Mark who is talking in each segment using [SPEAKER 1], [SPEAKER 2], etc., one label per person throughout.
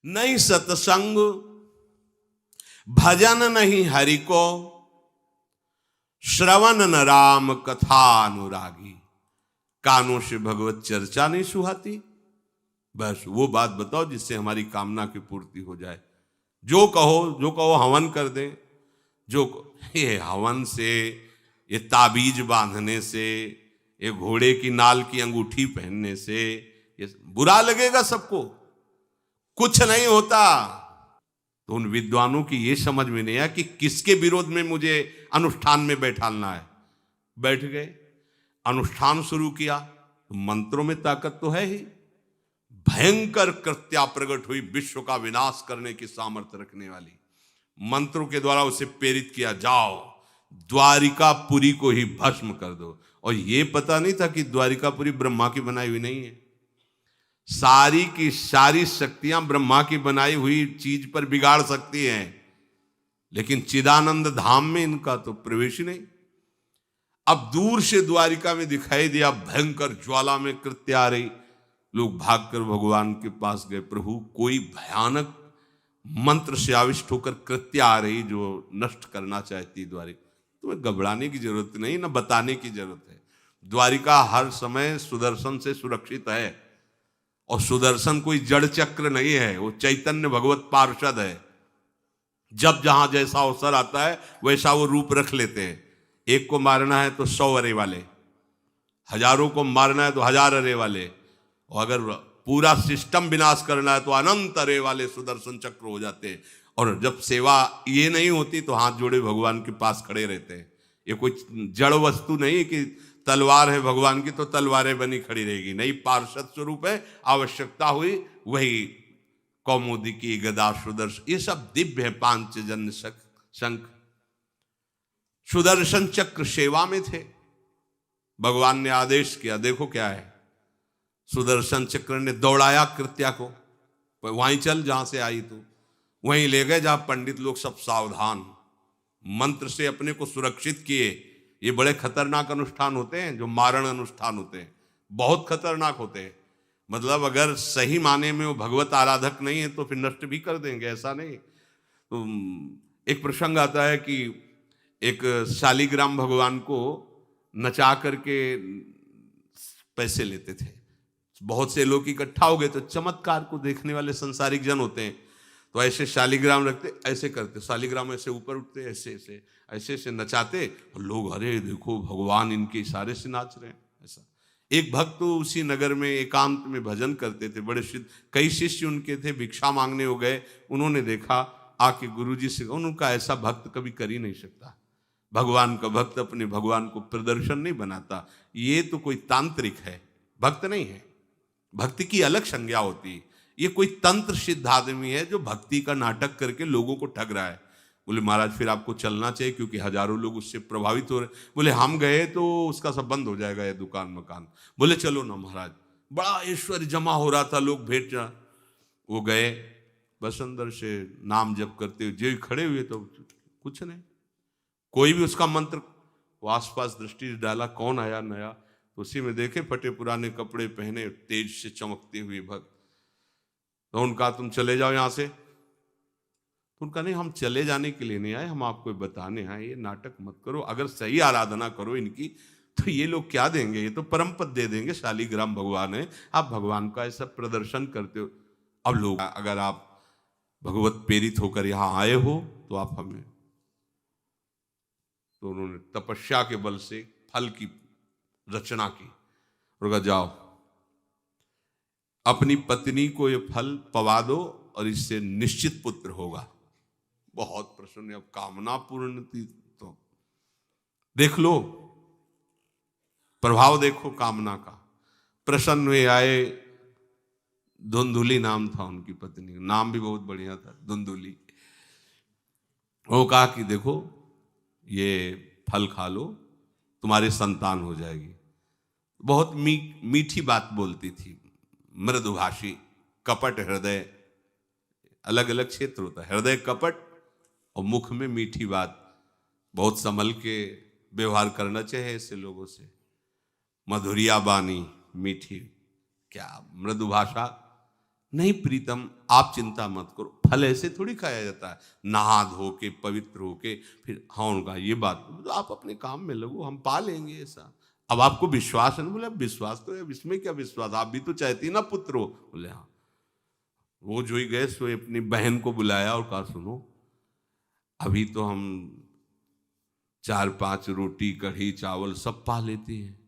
[SPEAKER 1] नहीं सत्संग भजन नहीं हरि को, श्रवण न राम कथा अनुरागी, कानों से भगवत चर्चा नहीं सुहाती। बस वो बात बताओ जिससे हमारी कामना की पूर्ति हो जाए। जो कहो हवन कर दें। ये हवन से, ये ताबीज बांधने से, ये घोड़े की नाल की अंगूठी पहनने से ये बुरा लगेगा सबको, कुछ नहीं होता। तो उन विद्वानों की ये समझ में नहीं आया कि किसके विरोध में मुझे अनुष्ठान में बैठालना है। बैठ गए, अनुष्ठान शुरू किया, तो मंत्रों में ताकत तो है ही। भयंकर कृत्या प्रकट हुई, विश्व का विनाश करने की सामर्थ्य रखने वाली। मंत्रों के द्वारा उसे प्रेरित किया, जाओ द्वारिकापुरी को ही भस्म कर दो। और ये पता नहीं था कि द्वारिकापुरी ब्रह्मा की बनाई हुई नहीं है। सारी की सारी शक्तियां ब्रह्मा की बनाई हुई चीज पर बिगाड़ सकती हैं, लेकिन चिदानंद धाम में इनका तो प्रवेश ही नहीं। अब दूर से द्वारिका में दिखाई दिया, भयंकर ज्वाला में कृत्य आ रही। लोग भागकर भगवान के पास गए, प्रभु कोई भयानक मंत्र से आविष्ट होकर कृत्य आ रही जो नष्ट करना चाहती द्वारिका। तुम्हें घबराने की जरूरत नहीं, न बताने की जरूरत है। द्वारिका हर समय सुदर्शन से सुरक्षित है, और सुदर्शन कोई जड़ चक्र नहीं है, वो चैतन्य भगवत पार्षद है। जब जहां जैसा अवसर आता है वैसा वो रूप रख लेते हैं। एक को मारना है तो 100 अरे वाले, हजारों को मारना है तो 1000 अरे वाले, और अगर पूरा सिस्टम विनाश करना है तो अनंत अरे वाले सुदर्शन चक्र हो जाते हैं। और जब सेवा ये नहीं होती तो हाथ जोड़े भगवान के पास खड़े रहते हैं। ये कोई जड़ वस्तु नहीं कि तलवार है भगवान की तो तलवारें बनी खड़ी रहेगी, नहीं, पार्षद स्वरूप है। आवश्यकता हुई वही कौमुदी की गदा सुदर्शन, ये सब दिव्य है। पांचजन्य शंख सुदर्शन चक्र सेवा में थे। भगवान ने आदेश किया, देखो क्या है, सुदर्शन चक्र ने दौड़ाया कृत्या को, वहीं चल जहां से आई तू, वहीं ले गए जहां पंडित लोग सब सावधान, मंत्र से अपने को सुरक्षित किए। ये बड़े खतरनाक अनुष्ठान होते हैं, जो मारण अनुष्ठान होते हैं, बहुत खतरनाक होते हैं। मतलब अगर सही माने में वो भगवत आराधक नहीं है तो फिर नष्ट भी कर देंगे, ऐसा नहीं। तो एक प्रसंग आता है कि एक शालिग्राम भगवान को नचा करके पैसे लेते थे। बहुत से लोग इकट्ठा हो गए, तो चमत्कार को देखने वाले संसारिक जन होते हैं, तो ऐसे शालिग्राम रखते, ऐसे करते, शालिग्राम ऐसे ऊपर उठते, ऐसे ऐसे ऐसे ऐसे नचाते, और लोग अरे देखो भगवान इनके इशारे से नाच रहे हैं। ऐसा एक भक्त तो उसी नगर में एकांत में भजन करते थे, बड़े कई शिष्य उनके थे, भिक्षा मांगने हो गए। उन्होंने देखा, आके गुरुजी से, उनका ऐसा भक्त कभी कर ही नहीं सकता। भगवान का भक्त अपने भगवान को प्रदर्शन नहीं बनाता, ये तो कोई तांत्रिक है, भक्त नहीं है। भक्ति की अलग संज्ञा होती है। ये कोई तंत्र सिद्ध आदमी है जो भक्ति का नाटक करके लोगों को ठग रहा है। बोले महाराज फिर आपको चलना चाहिए, क्योंकि हजारों लोग उससे प्रभावित हो रहे। बोले हम गए तो उसका सब बंद हो जाएगा, ये दुकान मकान। बोले चलो ना महाराज, बड़ा ऐश्वर्य जमा हो रहा था, लोग भेंट। वो गए, बस अंदर से नाम जप करते हुए जो खड़े हुए, तो कुछ नहीं, कोई भी उसका मंत्र। वो आसपास दृष्टि डाला, कौन आया नया, तो उसी में देखे फटे पुराने कपड़े पहने, तेज से चमकते हुए भक्त। तो उनका तुम चले जाओ यहां से। तो उनका नहीं, हम चले जाने के लिए नहीं आए, हम आपको बताने आए, ये नाटक मत करो। अगर सही आराधना करो इनकी तो ये लोग क्या देंगे, ये तो परम पद दे देंगे। शालिग्राम भगवान है, आप भगवान का ऐसा प्रदर्शन करते हो। अब लोग, अगर आप भगवत प्रेरित होकर यहां आए हो तो आप हमें, तो उन्होंने तपस्या के बल से फल की रचना की और कहा जाओ अपनी पत्नी को ये फल पवा दो और इससे निश्चित पुत्र होगा। बहुत प्रसन्न, अब कामना पूर्ण थी, तो देख लो प्रभाव, देखो कामना का। प्रसन्न हुए, आए। धुंधुली नाम था उनकी पत्नी, नाम भी बहुत बढ़िया था, धुंधुली। वो कहा कि देखो ये फल खा लो, तुम्हारी संतान हो जाएगी। बहुत मीठी बात बोलती थी, मृदुभाषी, कपट हृदय, अलग अलग क्षेत्र होता है, हृदय कपट और मुख में मीठी बात। बहुत संभल के व्यवहार करना चाहिए ऐसे लोगों से। मधुरिया बानी, मीठी, क्या मृदु भाषा, नहीं प्रीतम, आप चिंता मत करो, फल ऐसे थोड़ी खाया जाता है, नहा धो के पवित्र होके फिर। हाँ उनका ये बात, तो आप अपने काम में लगो, हम पा लेंगे ऐसा। अब आपको विश्वास है ना? बोले विश्वास तो है, इसमें क्या विश्वास, आप भी तो चाहती ना पुत्र हो। बोले हाँ। वो जो ही गए सो अपनी बहन को बुलाया और कहा सुनो, अभी तो हम 4-5 रोटी कढ़ी चावल सब पा लेते हैं,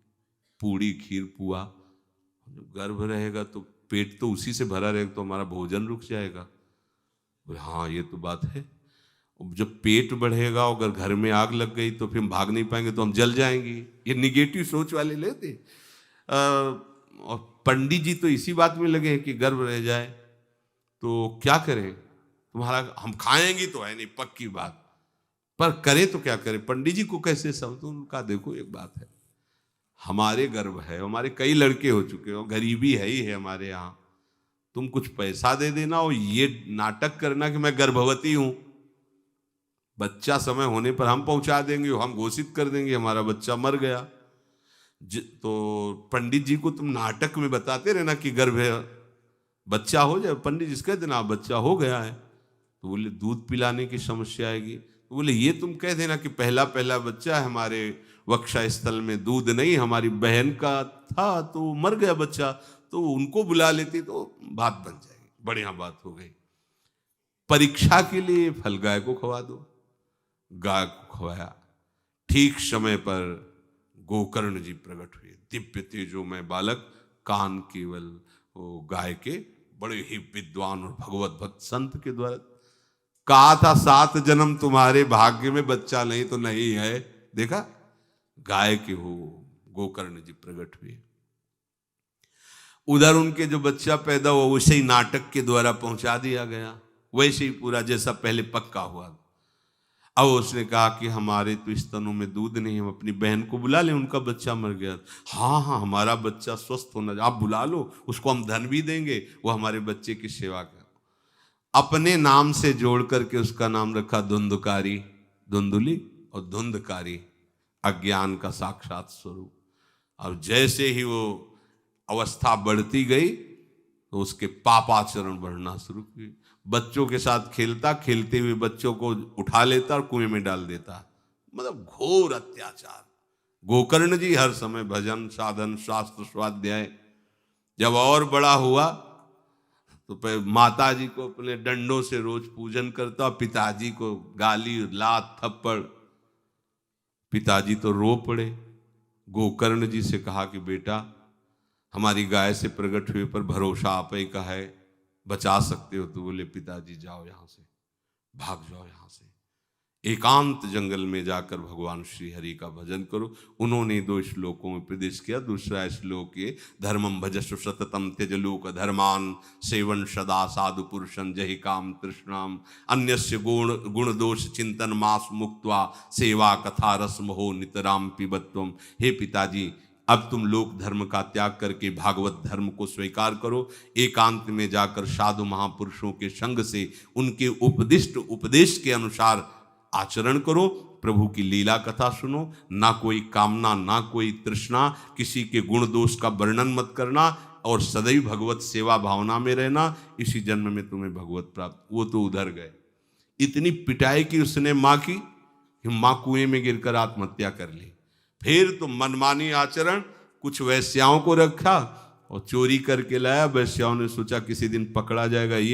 [SPEAKER 1] पूड़ी खीर पुआ, जब गर्भ रहेगा तो पेट तो उसी से भरा रहेगा, तो हमारा भोजन रुक जाएगा। बोले हाँ ये तो बात है, जब पेट बढ़ेगा अगर घर में आग लग गई तो फिर हम भाग नहीं पाएंगे, तो हम जल जाएंगे। ये निगेटिव सोच वाले लेते। और पंडित जी तो इसी बात में लगे हैं कि गर्भ रह जाए तो क्या करें, तुम्हारा हम खाएंगे तो है नहीं पक्की बात, पर करें तो क्या करें, पंडित जी को कैसे समझो। उनका देखो एक बात है, हमारे गर्भ है, हमारे कई लड़के हो चुके हो, गरीबी है ही है हमारे यहाँ, तुम कुछ पैसा दे देना और ये नाटक करना कि मैं गर्भवती हूं, बच्चा समय होने पर हम पहुंचा देंगे, हम घोषित कर देंगे हमारा बच्चा मर गया। तो पंडित जी को तुम नाटक में बताते रहना कि गर्भ है, बच्चा हो जाए, पंडित जी कह देना बच्चा हो गया है, तो बोले दूध पिलाने की समस्या आएगी, तो बोले ये तुम कह देना कि पहला पहला बच्चा है, हमारे वक्षा स्थल में दूध नहीं, हमारी बहन का था तो मर गया बच्चा, तो उनको बुला लेती तो बात बन जाएगी, बढ़िया बात हो गई। परीक्षा के लिए फल गाय को खवा दो, गाय को खवाया, ठीक समय पर गोकर्ण जी प्रकट हुए, दिव्य तेजोमय बालक, कान केवल वो गाय के, बड़े ही विद्वान और भगवत भक्त संत के द्वारा। कहा था 7 जन्म तुम्हारे भाग्य में, बच्चा नहीं तो नहीं है, देखा गाय के हो गोकर्ण जी प्रकट हुए। उधर उनके जो बच्चा पैदा हुआ वैसे ही नाटक के द्वारा पहुंचा दिया गया, वैसे ही पूरा जैसा पहले पक्का हुआ। अब उसने कहा कि हमारे तो स्तनों में दूध नहीं, हम अपनी बहन को बुला लें, उनका बच्चा मर गया। हाँ हाँ हमारा बच्चा स्वस्थ होना, आप बुला लो, उसको हम धन भी देंगे, वो हमारे बच्चे की सेवा कर। अपने नाम से जोड़ करके उसका नाम रखा धुंधकारी, धुंधुली और धुंधकारी, अज्ञान का साक्षात स्वरूप। और जैसे ही वो अवस्था बढ़ती गई तो उसके पापाचरण बढ़ना शुरू हुए। बच्चों के साथ खेलता, खेलते हुए बच्चों को उठा लेता और कुएं में डाल देता, मतलब घोर अत्याचार। गोकर्ण जी हर समय भजन साधन शास्त्र स्वाध्याय। जब और बड़ा हुआ तो माता जी को अपने डंडों से रोज पूजन करता, पिताजी को गाली लात थप्पड़। पिताजी तो रो पड़े, गोकर्ण जी से कहा कि बेटा हमारी गाय से प्रकट हुए पर भरोसा आप ही का है, बचा सकते हो। तो बोले पिताजी जाओ यहाँ से, भाग जाओ यहाँ से, एकांत जंगल में जाकर भगवान श्री हरि का भजन करो। उन्होंने 2 श्लोकों में उपदेश किया। दूसरा श्लोक ये, धर्मम भजस्व सततम त्यज लोक धर्मान, सेवन सदा साधु पुरुषं जहि काम तृष्णाम, अन्यस्य गुण दोष चिंतन मास मुक्त्वा, सेवा कथा रस मोहो नितराम पिबत्वम। हे पिताजी, अब तुम लोक धर्म का त्याग करके भागवत धर्म को स्वीकार करो, एकांत में जाकर साधु महापुरुषों के संग से उनके उपदिष्ट उपदेश के अनुसार आचरण करो, प्रभु की लीला कथा सुनो, ना कोई कामना ना कोई तृष्णा, किसी के गुण दोष का वर्णन मत करना, और सदैव भगवत सेवा भावना में रहना, इसी जन्म में तुम्हें भगवत प्राप्त। वो तो उधर गए, इतनी पिटाई की उसने माँ की, माँ कुएं में गिरकर आत्महत्या कर ली। फिर तो मनमानी आचरण, कुछ वैश्याओं को रखा और चोरी करके लाया। वैश्याओं ने सोचा किसी दिन पकड़ा जाएगा, ये